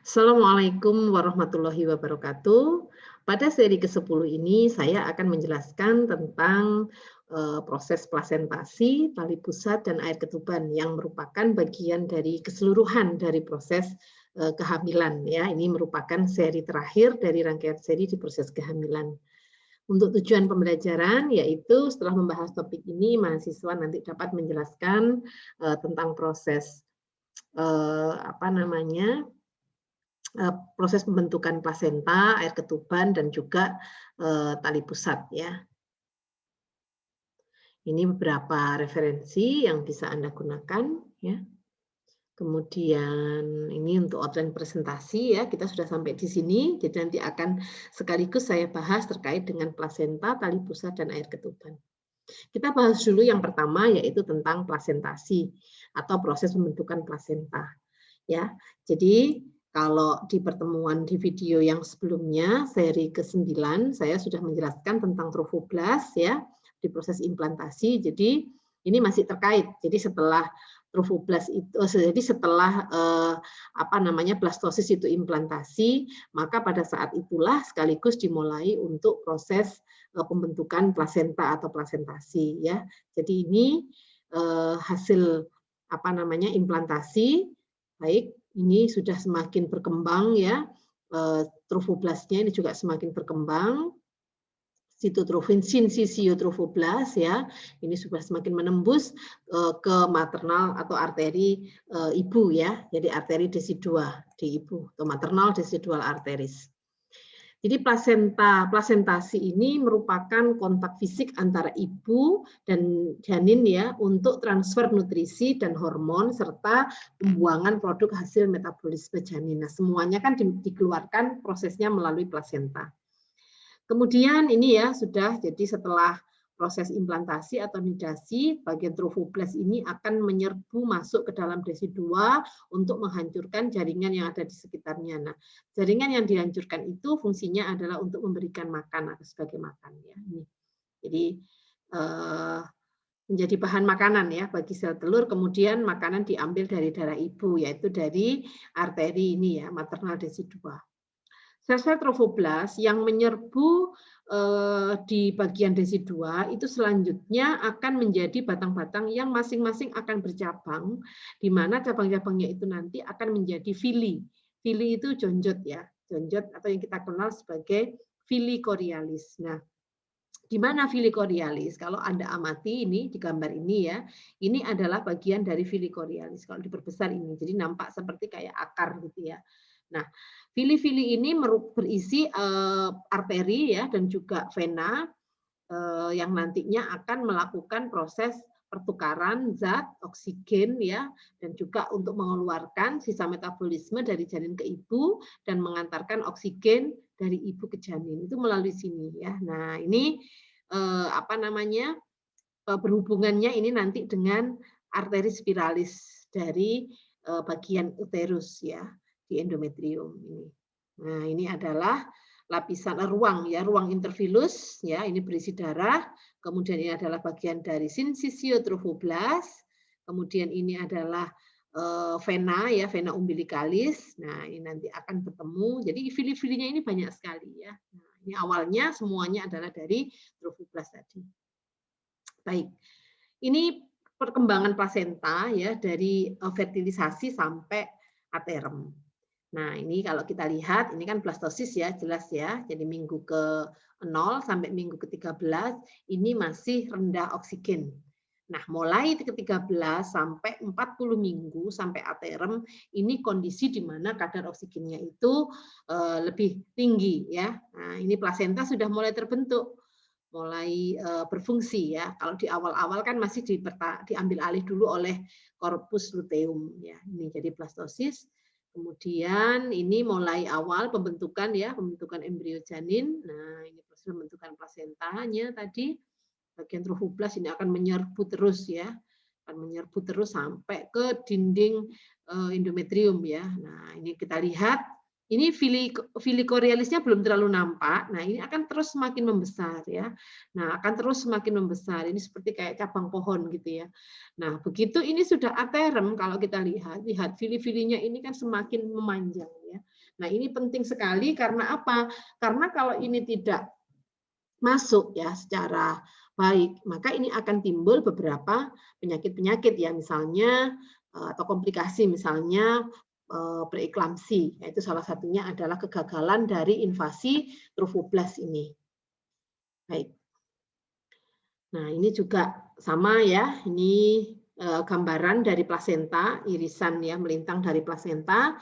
Assalamualaikum warahmatullahi wabarakatuh. Pada seri ke-10 ini saya akan menjelaskan tentang proses plasentasi, tali pusat, dan air ketuban yang merupakan bagian dari keseluruhan dari proses kehamilan. Ya, ini merupakan seri terakhir dari rangkaian seri di proses kehamilan. Untuk tujuan pembelajaran yaitu setelah membahas topik ini, mahasiswa nanti dapat menjelaskan tentang proses proses pembentukan plasenta, air ketuban, dan juga tali pusat ya. Ini beberapa referensi yang bisa Anda gunakan ya. Kemudian ini untuk outline presentasi ya, kita sudah sampai di sini. Jadi nanti akan sekaligus saya bahas terkait dengan plasenta, tali pusat, dan air ketuban. Kita bahas dulu yang pertama yaitu tentang plasentasi atau proses pembentukan plasenta. Ya, jadi kalau di pertemuan di video yang sebelumnya, seri ke-9, saya sudah menjelaskan tentang trofoblast ya, di proses implantasi. Jadi ini masih terkait. Jadi setelah trofoblast itu, jadi setelah blastosis itu implantasi, maka pada saat itulah sekaligus dimulai untuk proses pembentukan plasenta atau plasentasi ya. Jadi ini hasil implantasi. Baik, ini sudah semakin berkembang ya, trofoblastnya ini juga semakin berkembang, sitotrofin sinsisiotrophoblast ya, ini sudah semakin menembus ke maternal atau arteri ibu ya, jadi arteri desidua di ibu atau maternal decidual arteries. Jadi plasentasi ini merupakan kontak fisik antara ibu dan janin ya untuk transfer nutrisi dan hormon serta pembuangan produk hasil metabolisme janin. Nah, semuanya kan dikeluarkan prosesnya melalui plasenta. Kemudian ini ya sudah jadi setelah proses implantasi atau nidasi, bagian trofoblast ini akan menyerbu masuk ke dalam desidua untuk menghancurkan jaringan yang ada di sekitarnya. Nah, jaringan yang dihancurkan itu fungsinya adalah untuk memberikan makan atau sebagai makan ya. Ini. Jadi menjadi bahan makanan ya bagi sel telur, kemudian makanan diambil dari darah ibu yaitu dari arteri ini ya, maternal decidua. Sel-sel trofoblast yang menyerbu di bagian desidua itu selanjutnya akan menjadi batang-batang yang masing-masing akan bercabang, di mana cabang-cabangnya itu nanti akan menjadi fili. Fili itu jonjot ya, jonjot atau yang kita kenal sebagai fili corialis. Nah, di mana fili corialis? Kalau Anda amati ini di gambar ini ya, ini adalah bagian dari fili corialis. Kalau diperbesar ini, jadi nampak seperti kayak akar gitu ya. Nah, fili-fili ini berisi arteri ya dan juga vena yang nantinya akan melakukan proses pertukaran zat oksigen ya dan juga untuk mengeluarkan sisa metabolisme dari janin ke ibu dan mengantarkan oksigen dari ibu ke janin itu melalui sini ya. Nah, ini berhubungannya ini nanti dengan arteri spiralis dari bagian uterus ya di endometrium ini. Nah, ini adalah lapisan ruang ya, ruang intervilus ya, ini berisi darah. Kemudian ini adalah bagian dari sinsisiotrophoblast. Kemudian ini adalah vena ya, vena umbilicalis. Nah, ini nanti akan bertemu. Jadi fili-filinya ini banyak sekali ya. Nah, ini awalnya semuanya adalah dari trophoblast tadi. Baik. Ini perkembangan plasenta ya dari fertilisasi sampai aterem. Nah, ini kalau kita lihat, ini kan blastosis ya, jelas ya. Jadi minggu ke-0 sampai minggu ke-13, ini masih rendah oksigen. Nah, mulai ke-13 sampai 40 minggu sampai aterem, ini kondisi di mana kadar oksigennya itu lebih tinggi ya. Nah, ini plasenta sudah mulai terbentuk, mulai berfungsi ya. Kalau di awal-awal kan masih diambil alih dulu oleh corpus luteum ya. Ini jadi blastosis. Kemudian ini mulai awal pembentukan ya, pembentukan embrio janin. Nah, ini proses pembentukan plasentanya tadi. Bagian trofoblast ini akan menyerbu terus ya. Akan menyerbu terus sampai ke dinding endometrium ya. Nah, ini kita lihat ini fili corialisnya belum terlalu nampak. Nah, ini akan terus semakin membesar ya. Nah, akan terus semakin membesar. Ini seperti kayak cabang pohon gitu ya. Nah, begitu ini sudah aterem kalau kita lihat fili-filinya ini kan semakin memanjang ya. Nah, ini penting sekali karena apa? Karena kalau ini tidak masuk ya secara baik, maka ini akan timbul beberapa penyakit-penyakit ya, misalnya atau komplikasi misalnya preeklamsi, yaitu salah satunya adalah kegagalan dari invasi Trophoblast ini. Baik. Nah, ini juga sama ya, ini gambaran dari plasenta, irisan ya melintang dari plasenta.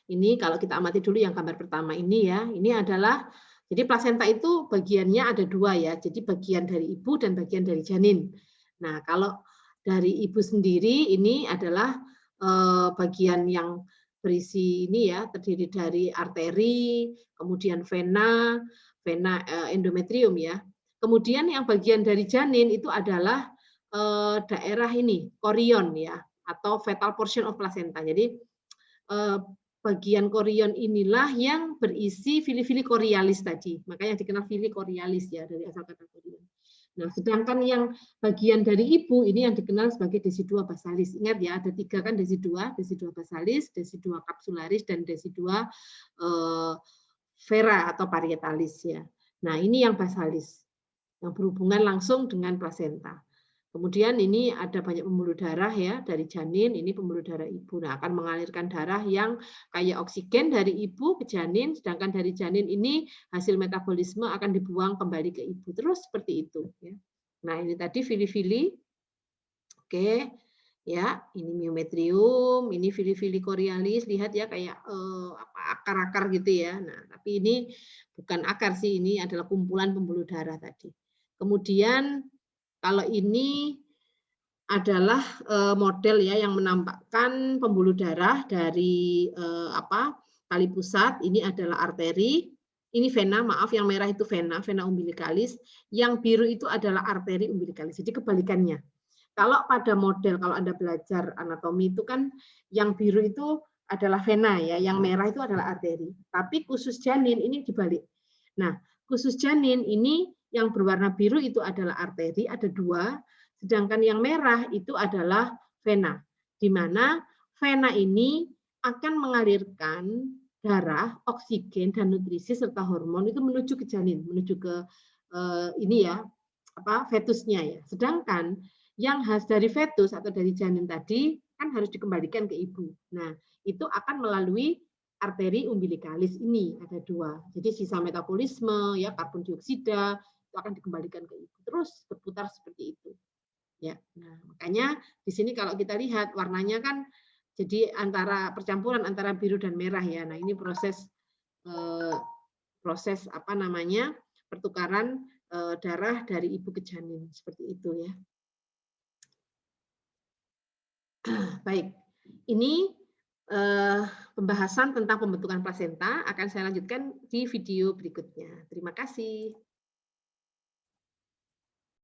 Ini kalau kita amati dulu yang gambar pertama ini ya, ini adalah jadi plasenta itu bagiannya ada dua ya, jadi bagian dari ibu dan bagian dari janin. Nah, kalau dari ibu sendiri ini adalah bagian yang berisi ini ya, terdiri dari arteri, kemudian vena, vena endometrium ya. Kemudian yang bagian dari janin itu adalah daerah ini, korion ya, atau fetal portion of placenta. Jadi bagian korion inilah yang berisi fili-fili chorioalis tadi. Makanya dikenal fili chorioalis ya dari asal kata korion. Nah, sedangkan yang bagian dari ibu ini yang dikenal sebagai desidua basalis. Ingat ya, ada tiga kan desidua basalis, desidua capsularis, dan desidua vera atau parietalis ya. Nah, ini yang basalis yang berhubungan langsung dengan plasenta. Kemudian ini ada banyak pembuluh darah ya dari janin, ini pembuluh darah ibu. Nah, akan mengalirkan darah yang kayak oksigen dari ibu ke janin, sedangkan dari janin ini hasil metabolisme akan dibuang kembali ke ibu. Terus seperti itu ya. Nah, ini tadi fili-fili. Oke. Ya, ini myometrium, ini fili-fili chorioalis, lihat ya kayak akar-akar gitu ya. Nah, tapi ini bukan akar sih, ini adalah kumpulan pembuluh darah tadi. Kemudian kalau ini adalah model ya yang menampakkan pembuluh darah dari tali pusat. Ini adalah arteri, ini vena, maaf yang merah itu vena, vena umbilicalis, yang biru itu adalah arteri umbilicalis. Jadi kebalikannya. Kalau pada model, kalau Anda belajar anatomi itu kan yang biru itu adalah vena ya, yang merah itu adalah arteri. Tapi khusus janin ini dibalik. Nah, khusus janin ini yang berwarna biru itu adalah arteri, ada dua, sedangkan yang merah itu adalah vena, di mana vena ini akan mengalirkan darah, oksigen, dan nutrisi serta hormon itu menuju ke janin, menuju ke ini ya, fetusnya ya. Sedangkan yang khas dari fetus atau dari janin tadi kan harus dikembalikan ke ibu. Nah, itu akan melalui arteri umbilicalis ini ada dua. Jadi sisa metabolisme ya karbon dioksida itu akan dikembalikan ke ibu. Terus berputar seperti itu. Ya. Nah, makanya di sini kalau kita lihat warnanya kan jadi antara percampuran antara biru dan merah ya. Nah, ini proses pertukaran darah dari ibu ke janin seperti itu ya. Baik, ini pembahasan tentang pembentukan plasenta akan saya lanjutkan di video berikutnya. Terima kasih.